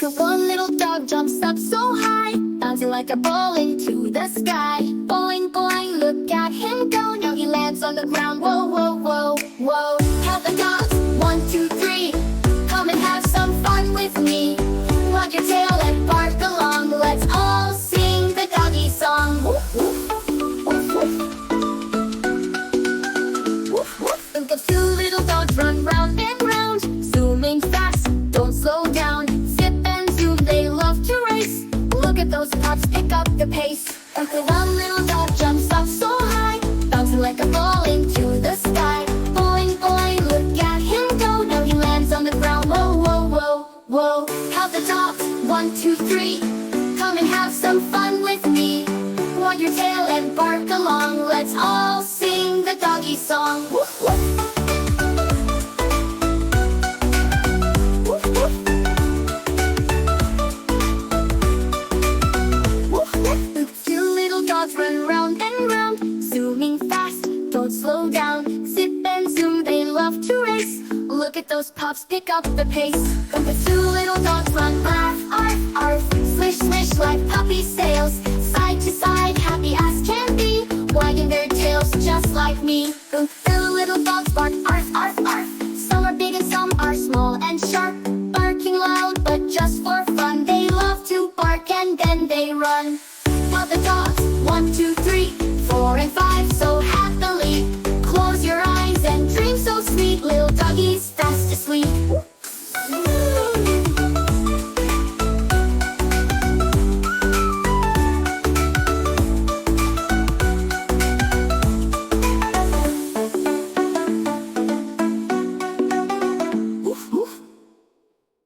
One little dog jumps up so high, bouncing like a ball into the sky. Boing, boing, look at him go. Now he lands on the ground. Whoa, whoa, whoa, whoa. Count the dogs, 1, 2, 3. Come and have some fun with me. Wag your tail and bark along. Let's all sing the doggy song. Woof, woof. Woof, woof. Woof, woof. Look at two little dogs run round and round, zooming fast, don't slow down. Zip and zoom, they love to race. Look at those pups pick up the pace. Look at one little dog jumps up so high, bouncing like a ball into the sky. Boing, boing, look at him go. Now he lands on the ground. Whoa, whoa, whoa, whoa. Count the dogs, 1, 2, 3. Come and have some fun with me. Wag your tail and bark along. Let's all sing the doggy song. Woof, woof. Woof, woof. Woof, woof. Two little dogs run round and round, zooming fast, don't slow down. Zip and zoom, they love to race. Look at those pups pick up the pace. The two little dogs run laugh, arf, arf. Swish, swish like puppy sails, side to side, happy as can be, wagging their tails just like me.